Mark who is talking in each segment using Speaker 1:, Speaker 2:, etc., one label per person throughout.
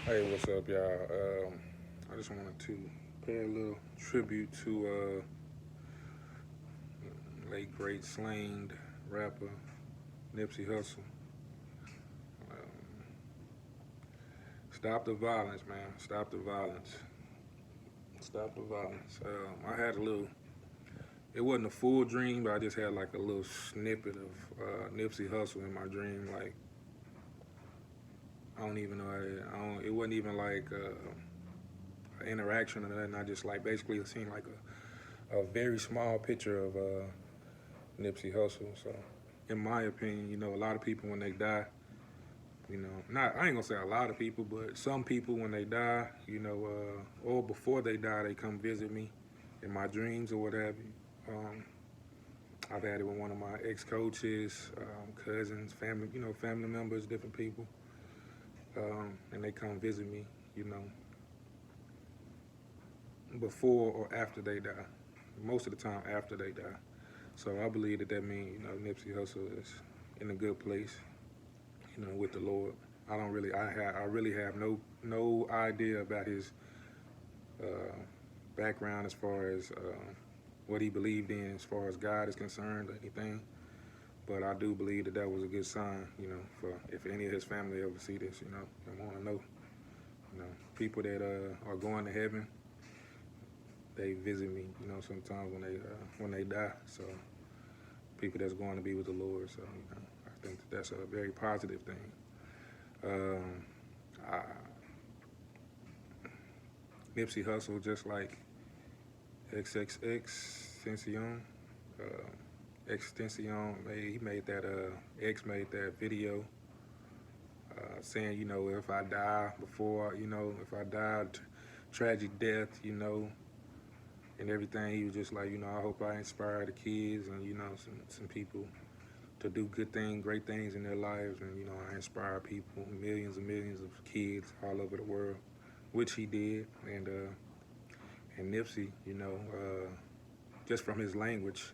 Speaker 1: Hey, what's up, y'all? I just wanted to pay a little tribute to late great slang rapper Nipsey Hussle. Um, Stop the violence, man. Stop the violence. Stop the violence. I had a little. It wasn't a full dream, but I just had like a little snippet of Nipsey Hussle in my dream. Like I don't even know. I don't. It wasn't even like an interaction or nothing. I just like basically it seemed like a very small picture of Nipsey Hussle. So, in my opinion, a lot of people when they die, not I ain't gonna say a lot of people, but some people when they die, or before they die, they come visit me in my dreams or what have you. I've had it with one of my ex-coaches, cousins, family, family members, different people, and they come visit me, you know, before or after they die. Most of the time after they die. So I believe that means Nipsey Hussle is in a good place, with the Lord. I really have no idea about his uh, background as far as what he believed in as far as God is concerned or anything. But I do believe that was a good sign, for if any of his family ever see this, and want to know, people that are going to heaven, they visit me, sometimes when they die. So people that's going to be with the Lord. So I think that's a very positive thing. Um, I, Nipsey Hussle, just like XXX Extension he made that X made that video saying if I die before if I died tragic death and everything, he was just like I hope I inspire the kids and some people to do good things, great things in their lives, and I inspire people, millions of kids all over the world, which he did, and Nipsey, just from his language,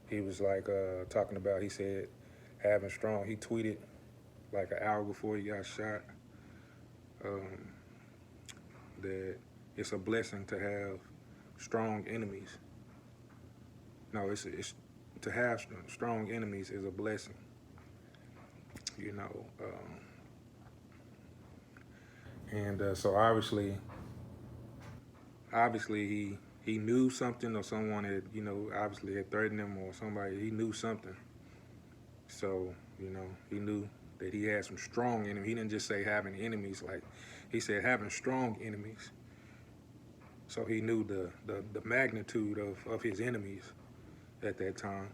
Speaker 1: he was like talking about. He said having strong. He tweeted like an hour before he got shot um, that it's a blessing to have strong enemies. No, it's to have strong enemies is a blessing. You know, and so obviously he knew something, or someone had obviously had threatened him, or somebody he knew something. So he knew that he had some strong enemies. He didn't just say having enemies, like he said having strong enemies. So he knew the magnitude of his enemies at that time.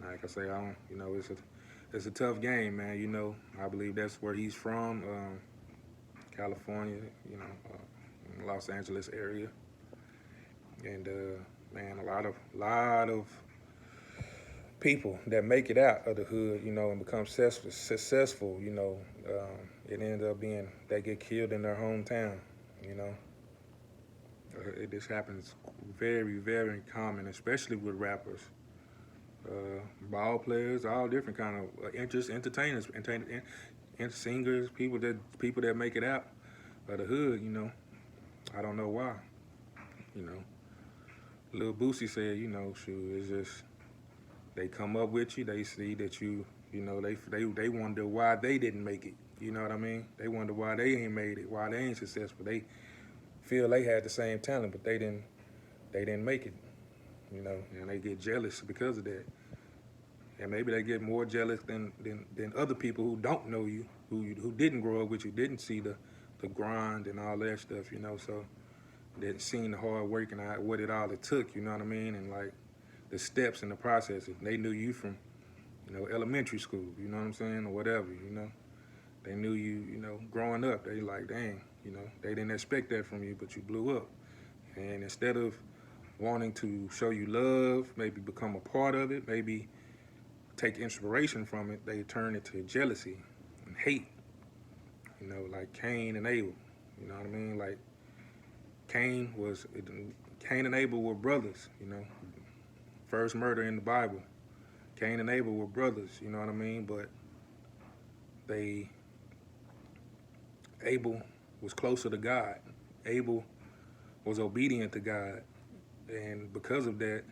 Speaker 1: Like I say, I don't. It's a tough game, man. I believe that's where he's from, California. Los Angeles area, and man, a lot of people that make it out of the hood, and become successful, it ends up being they get killed in their hometown. You know, this happens very common, especially with rappers, ball players, all different kind of interests, entertainers, singers, people that make it out of the hood. I don't know why. You know, Lil Boosie said, shoot, it's just they come up with you, they see that they wonder why they didn't make it. You know what I mean? They wonder why they ain't made it, why they ain't successful. They feel they had the same talent, but they didn't make it. And they get jealous because of that. And maybe they get more jealous than other people who don't know you, who didn't grow up with you, didn't see the grind and all that stuff. So that seen the hard work and what it took. You know what I mean? And like the steps and the process. They knew you from elementary school, you know what I'm saying, or whatever, They knew you, growing up. They like, dang, they didn't expect that from you, but you blew up. And instead of wanting to show you love, maybe become a part of it, maybe take inspiration from it, they turn it to jealousy and hate, like Cain and Abel. You know what I mean? Like Cain was, Cain and Abel were brothers, first murder in the Bible. Cain and Abel were brothers, you know what I mean? But Abel was closer to God. Abel was obedient to God, and because of that,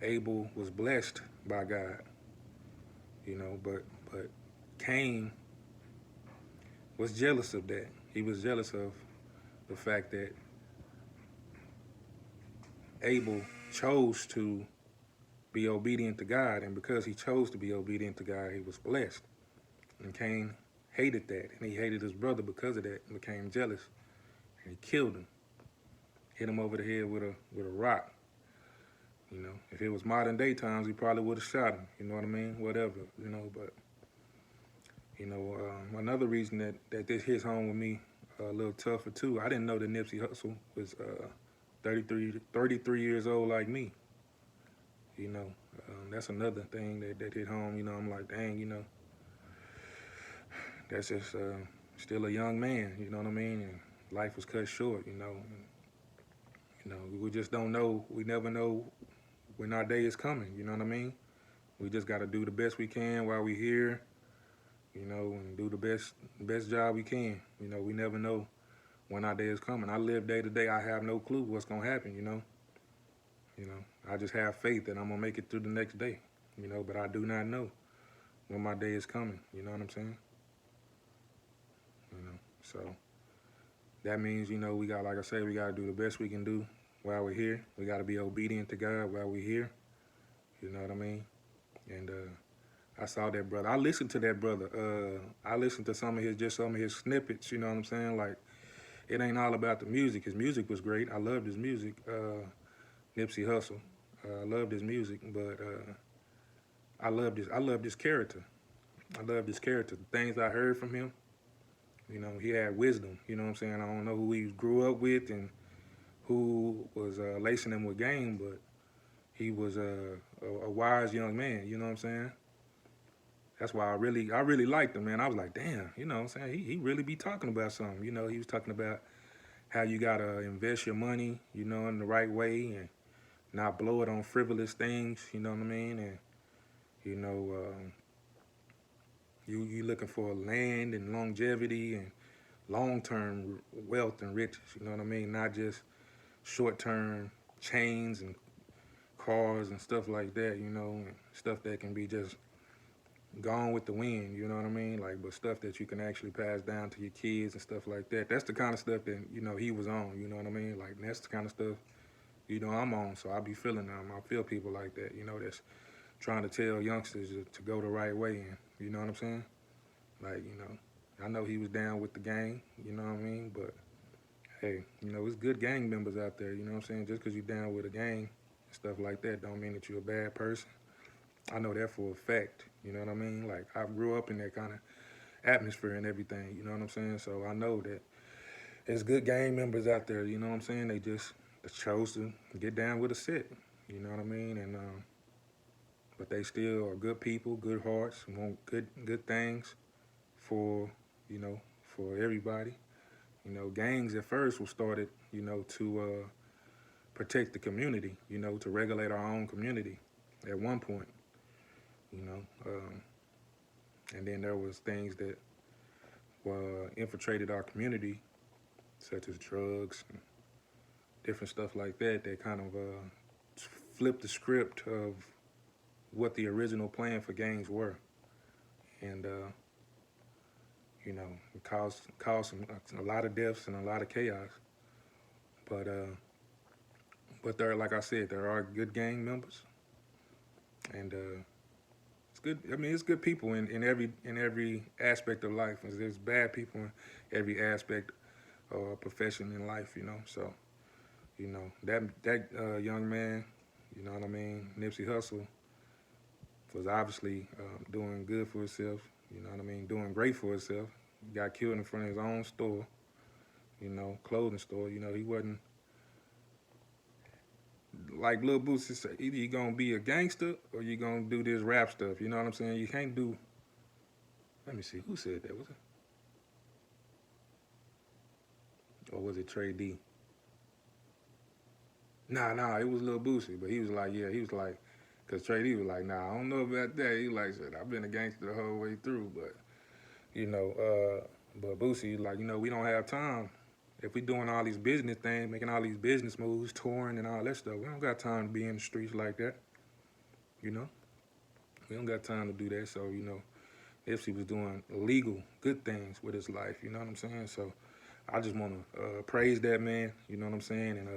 Speaker 1: Abel was blessed by God. But Cain was jealous of that. He was jealous of the fact that Abel chose to be obedient to God, and because he chose to be obedient to God, he was blessed. And Cain hated that, and he hated his brother because of that, and became jealous, and he killed him, hit him over the head with a rock. If it was modern day times, he probably would have shot him. You know what I mean? Whatever. But another reason that this hits home with me a little tougher too. I didn't know that Nipsey Hussle was 33 years old like me. That's another thing that hit home. I'm like, dang, that's just still a young man. You know what I mean? And life was cut short. We just don't know. We never know when our day is coming. You know what I mean? We just got to do the best we can while we're here. And do the best job we can. We never know when our day is coming. I live day to day. I have no clue what's gonna happen. I just have faith that I'm gonna make it through the next day. But I do not know when my day is coming. You know what I'm saying? So that means we got, like I said, we got to do the best we can do while we're here. We got to be obedient to God while we're here. You know what I mean? And I saw that brother. I listened to that brother. I listened to some of his snippets. You know what I'm saying? Like, it ain't all about the music. His music was great. I loved his music. Nipsey Hussle. I loved his music, but I loved his character. I loved his character. The things I heard from him. He had wisdom. You know what I'm saying? I don't know who he grew up with and who was lacing him with game, but he was a wise young man. You know what I'm saying? That's why I really liked him, man. I was like, damn, you know what I'm saying? He really be talking about something. He was talking about how you got to invest your money, in the right way and not blow it on frivolous things, you know what I mean? And, you looking for land and longevity and long-term wealth and riches, you know what I mean? Not just short-term chains and cars and stuff like that, and stuff that can be just gone with the wind, you know what I mean? Like, but stuff that you can actually pass down to your kids and stuff like that. That's the kind of stuff that, he was on, you know what I mean? Like, that's the kind of stuff, I'm on. So I be feeling them. I feel people like that, that's trying to tell youngsters to go the right way. And you know what I'm saying? Like, I know he was down with the gang, you know what I mean? But, hey, it's good gang members out there, you know what I'm saying? Just because you're down with a gang and stuff like that don't mean that you're a bad person. I know that for a fact, you know what I mean? Like, I grew up in that kind of atmosphere and everything, you know what I'm saying? So I know that there's good gang members out there, you know what I'm saying? They just chose to get down with a set, you know what I mean? And but they still are good people, good hearts, and want good things for, for everybody. Gangs at first were started, to protect the community, to regulate our own community at one point. And then there was things that infiltrated our community, such as drugs and different stuff like that kind of flipped the script of what the original plan for gangs were. And, it caused a lot of deaths and a lot of chaos. But there, like I said, there are good gang members. And it's good. I mean, it's good people in every aspect of life. There's bad people in every aspect or profession in life, So, that young man, you know what I mean, Nipsey Hussle, was obviously doing good for himself, you know what I mean, doing great for himself. He got killed in front of his own store, clothing store. He wasn't, like Lil Boosie said, either you gonna be a gangster or you gonna do this rap stuff, you know what I'm saying? You can't do, let me see, who said that? Was it? Or was it Trey D? Nah, it was Lil Boosie, but he was like, because Trey D was like, I don't know about that. He like said, I've been a gangster the whole way through, but, But Boosie, like, we don't have time. If we doing all these business things, making all these business moves, touring and all that stuff, we don't got time to be in the streets like that. You know, we don't got time to do that. So, Nipsey was doing legal, good things with his life. You know what I'm saying? So, I just want to praise that man. You know what I'm saying?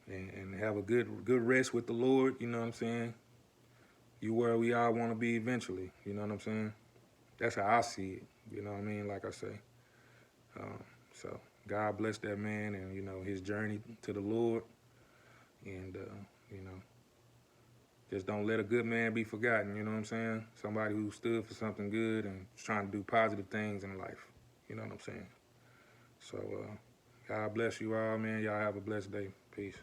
Speaker 1: And have a good rest with the Lord. You know what I'm saying? You where we all want to be eventually. You know what I'm saying? That's how I see it. You know what I mean? Like I say. So God bless that man and, his journey to the Lord. And, just don't let a good man be forgotten. You know what I'm saying? Somebody who stood for something good and trying to do positive things in life. You know what I'm saying? So God bless you all, man. Y'all have a blessed day. Peace.